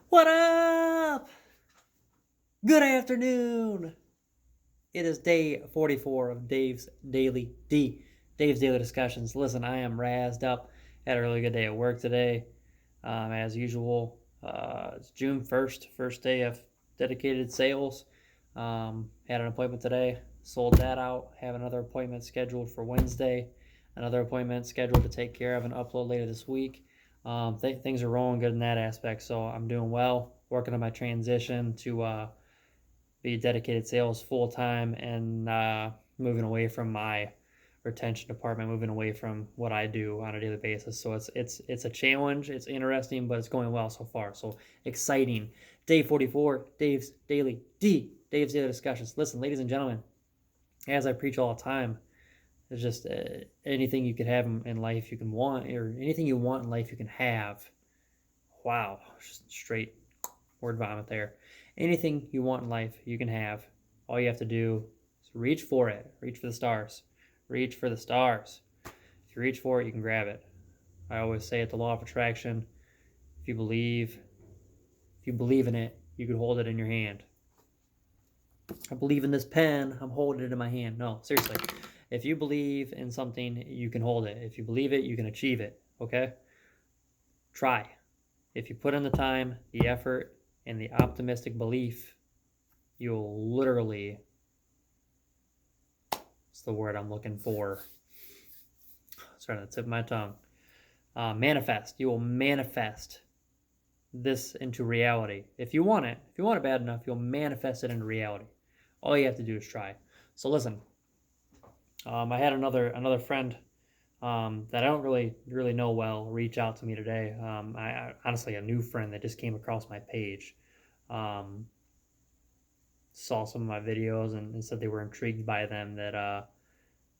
What up? Good afternoon. It is day 44 of Dave's Daily Discussions. Listen, I am razzed up. Had a really good day at work today, as usual. It's June 1st, first day of dedicated sales. Had an appointment today, sold that out. Have another appointment scheduled for Wednesday. Another appointment scheduled to take care of and upload later this week. Things are rolling good in that aspect, so I'm doing well. Working on my transition to be dedicated sales full time and moving away from my retention department, moving away from what I do on a daily basis. So it's a challenge. It's interesting, but it's going well so far. So exciting. Day 44, Dave's Daily Discussions. Listen, ladies and gentlemen, as I preach all the time, it's just anything you could have in life you can want, or anything you want in life you can have. Wow, just straight word vomit there. Anything you want in life you can have. All you have to do is reach for it. Reach for the stars. Reach for the stars. If you reach for it, you can grab it. I always say it's the law of attraction. If you believe in it, you can hold it in your hand. I believe in this pen, I'm holding it in my hand. No, seriously. If you believe in something, you can hold it. If you believe it, you can achieve it. Okay? Try. If you put in the time, the effort, and the optimistic belief, you'll literally, it's the word I'm looking for. It's right on the tip of my tongue. Manifest. You will manifest this into reality. If you want it bad enough, you'll manifest it into reality. All you have to do is try. So listen, I had another friend that I don't really know well reach out to me today. I honestly, a new friend that just came across my page, saw some of my videos and said they were intrigued by them. That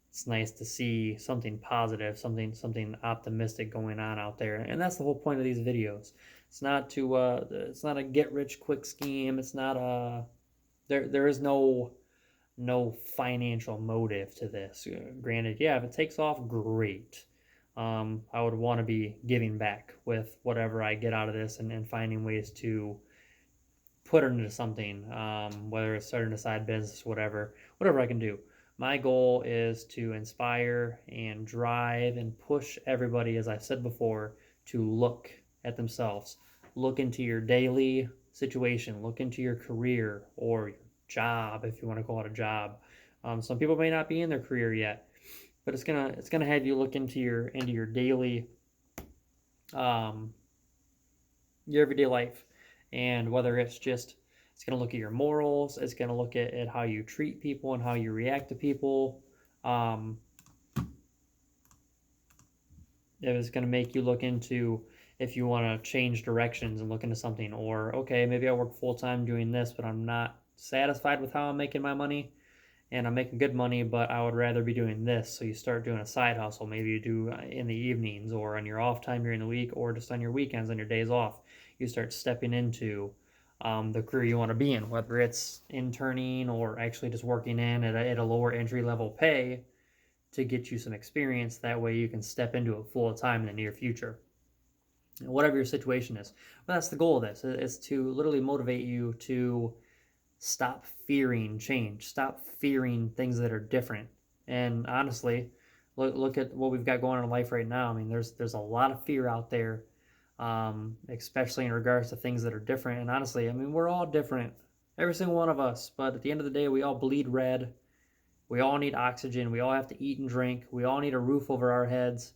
it's nice to see something positive, something optimistic going on out there, and that's the whole point of these videos. It's not a get rich quick scheme. It's not there is no financial motive to this. Granted, yeah, if it takes off, great. I would want to be giving back with whatever I get out of this and finding ways to put it into something, whether it's starting a side business, whatever I can do. My goal is to inspire and drive and push everybody, as I said before, to look at themselves. Look into your daily situation. Look into your career or your job, if you want to call it a job. Some people may not be in their career yet, but it's gonna have you look into your daily, your everyday life, and whether it's gonna look at your morals, it's gonna look at how you treat people and how you react to people. It was gonna make you look into if you want to change directions and look into something, or okay, maybe I work full time doing this, but I'm not satisfied with how I'm making my money, and I'm making good money, but I would rather be doing this. So you start doing a side hustle. Maybe you do in the evenings or on your off time during the week, or just on your weekends, on your days off. You start stepping into the career you want to be in, whether it's interning or actually just working in at a lower entry level pay to get you some experience. That way you can step into it full time in the near future. Whatever your situation is. But that's the goal of this, is to literally motivate you to stop fearing change. Stop fearing things that are different. And honestly, look at what we've got going on in life right now. I mean, there's a lot of fear out there, especially in regards to things that are different. And honestly, I mean, we're all different, every single one of us. But at the end of the day, we all bleed red. We all need oxygen. We all have to eat and drink. We all need a roof over our heads.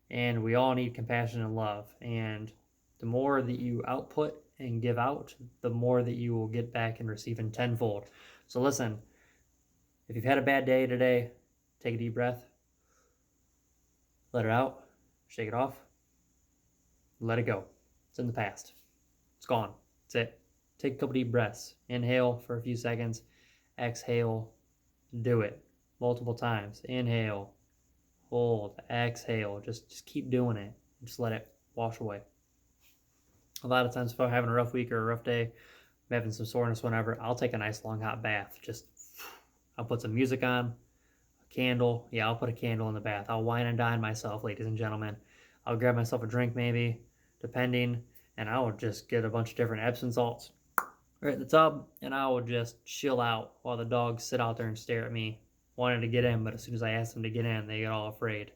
And we all need compassion and love. And the more that you output and give out, the more that you will get back and receive in tenfold. So listen, if you've had a bad day today, take a deep breath, let it out, shake it off, let it go. It's in the past. It's gone. That's it. Take a couple deep breaths. Inhale for a few seconds. Exhale. Do it multiple times. Inhale. Hold. Exhale. Just keep doing it. Just let it wash away. A lot of times if I'm having a rough week or a rough day, I'm having some soreness, whatever, I'll take a nice long hot bath. I'll put some music on, a candle. Yeah, I'll put a candle in the bath. I'll wine and dine myself, ladies and gentlemen. I'll grab myself a drink maybe, depending. and I would just get a bunch of different Epsom salts right in the tub, and I would just chill out while the dogs sit out there and stare at me, wanting to get in. But as soon as I ask them to get in, they get all afraid.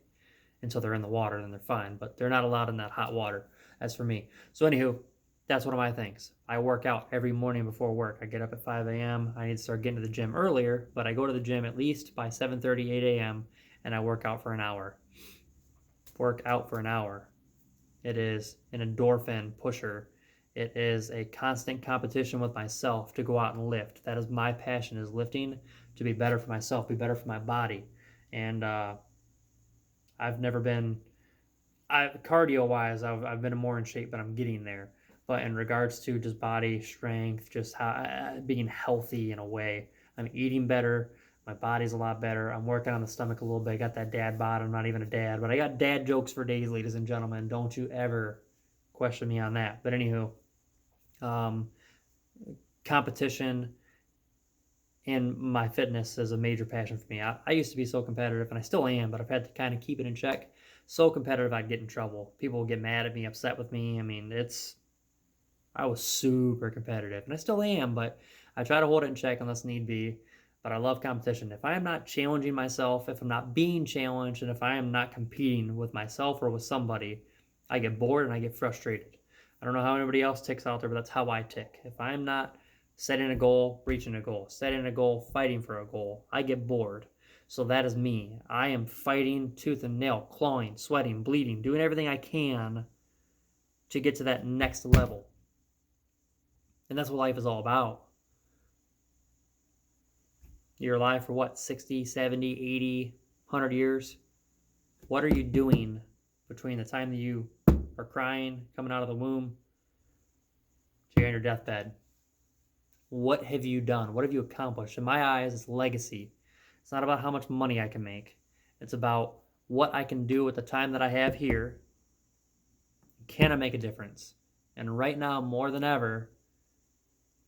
Until they're in the water, then they're fine. But they're not allowed in that hot water. That's for me. So anywho, that's one of my things. I work out every morning before work. I get up at 5 a.m. I need to start getting to the gym earlier, but I go to the gym at least by 7:30, 8 a.m. and I work out for an hour. Work out for an hour. It is an endorphin pusher. It is a constant competition with myself to go out and lift. That is my passion, is lifting, to be better for myself, be better for my body. And I've never been, cardio wise, I've been more in shape, but I'm getting there. But in regards to just body strength, just how, being healthy in a way, I'm eating better. My body's a lot better. I'm working on the stomach a little bit. I got that dad bod. I'm not even a dad, but I got dad jokes for days, ladies and gentlemen. Don't you ever question me on that. But anywho, um, competition and my fitness is a major passion for me. I used to be so competitive, and I still am, but I've had to kind of keep it in check. So competitive, I'd get in trouble. People would get mad at me, upset with me. I mean, I was super competitive, and I still am, but I try to hold it in check unless need be. But I love competition. If I am not challenging myself, if I'm not being challenged, and if I am not competing with myself or with somebody, I get bored and I get frustrated. I don't know how anybody else ticks out there, but that's how I tick. If I'm not setting a goal, reaching a goal, setting a goal, fighting for a goal, I get bored. So that is me. I am fighting tooth and nail, clawing, sweating, bleeding, doing everything I can to get to that next level. And that's what life is all about. You're alive for what, 60, 70, 80, 100 years? What are you doing between the time that you are crying, coming out of the womb, to you're on your deathbed? What have you done? What have you accomplished? In my eyes, it's legacy. It's not about how much money I can make. It's about what I can do with the time that I have here. Can I make a difference? And right now, more than ever,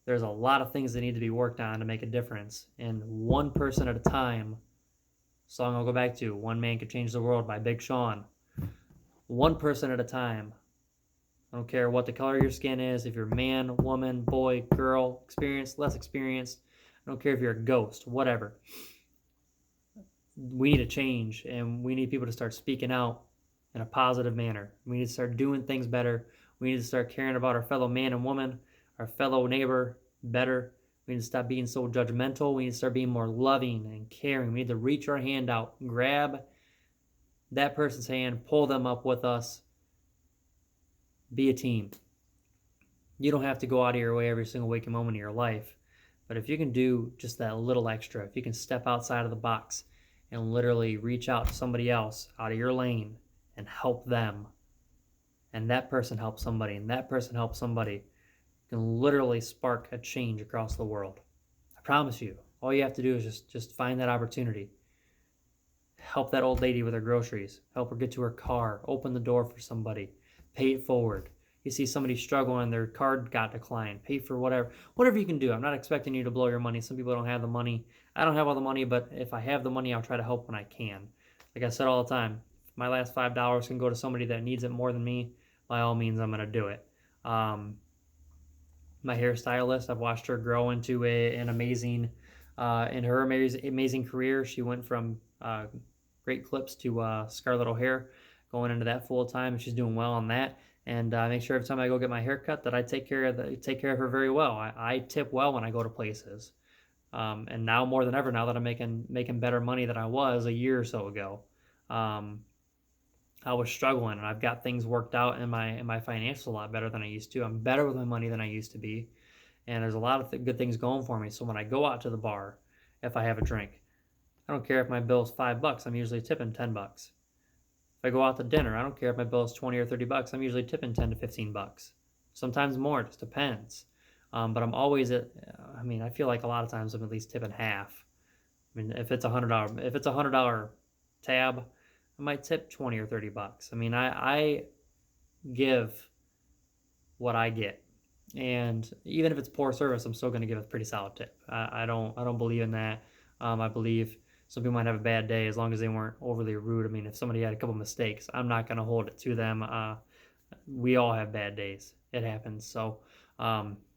there's a lot of things that need to be worked on to make a difference. And one person at a time, song I'll go back to, One Man Could Change the World by Big Sean. One person at a time. I don't care what the color of your skin is, if you're man, woman, boy, girl, experienced, less experienced. I don't care if you're a ghost, whatever. We need a change, and we need people to start speaking out in a positive manner. We need to start doing things better. We need to start caring about our fellow man and woman, our fellow neighbor better. We need to stop being so judgmental. We need to start being more loving and caring. We need to reach our hand out, grab that person's hand, pull them up with us. Be a team. You don't have to go out of your way every single waking moment of your life. But if you can do just that little extra, if you can step outside of the box and literally reach out to somebody else out of your lane and help them, and that person helps somebody, and that person helps somebody, you can literally spark a change across the world. I promise you. All you have to do is just find that opportunity. Help that old lady with her groceries. Help her get to her car. Open the door for somebody. Pay it forward. You see somebody struggling, their card got declined. Pay for whatever you can do. I'm not expecting you to blow your money. Some people don't have the money. I don't have all the money, but if I have the money, I'll try to help when I can. Like I said all the time, if my last $5 can go to somebody that needs it more than me, by all means, I'm going to do it. My hairstylist, I've watched her grow into an amazing, in her amazing career. She went from Great Clips to Scarlet O'Hare, going into that full time, and she's doing well on that. And I make sure every time I go get my hair cut that I take care of her very well. I tip well when I go to places, and now more than ever, now that I'm making better money than I was a year or so ago, I was struggling, and I've got things worked out in my financials a lot better than I used to. I'm better with my money than I used to be, and there's a lot of good things going for me. So when I go out to the bar, if I have a drink, I don't care if my bill's $5. I'm usually tipping $10. If I go out to dinner, I don't care if my bill is $20 or $30. I'm usually tipping $10 to $15. Sometimes more, it just depends. But I'm always I feel like a lot of times I'm at least tipping half. I mean, if it's $100 tab, I might tip $20 or $30. I mean, I give what I get, and even if it's poor service, I'm still going to give a pretty solid tip. I don't believe in that. I believe some people might have a bad day as long as they weren't overly rude. I mean, if somebody had a couple mistakes, I'm not going to hold it to them. We all have bad days. It happens. So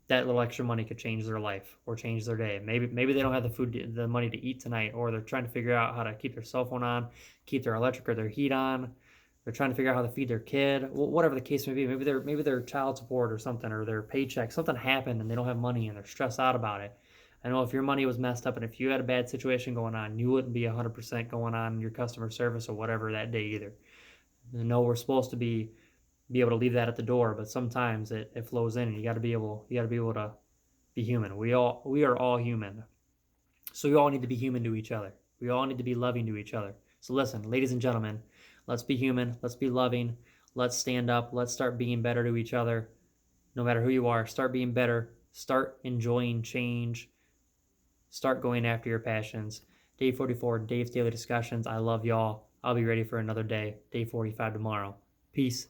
that little extra money could change their life or change their day. Maybe they don't have the money to eat tonight, or they're trying to figure out how to keep their cell phone on, keep their electric or their heat on. They're trying to figure out how to feed their kid. Whatever the case may be. Maybe they're child support or something, or their paycheck. Something happened and they don't have money and they're stressed out about it. I know if your money was messed up and if you had a bad situation going on, you wouldn't be 100% going on in your customer service or whatever that day either. I know we're supposed to be able to leave that at the door, but sometimes it flows in, and you got to be able to be human. We are all human, so we all need to be human to each other. We all need to be loving to each other. So listen, ladies and gentlemen, let's be human. Let's be loving. Let's stand up. Let's start being better to each other. No matter who you are, start being better. Start enjoying change. Start going after your passions. Day 44, Dave's Daily Discussions. I love y'all. I'll be ready for another day. Day 45 tomorrow. Peace.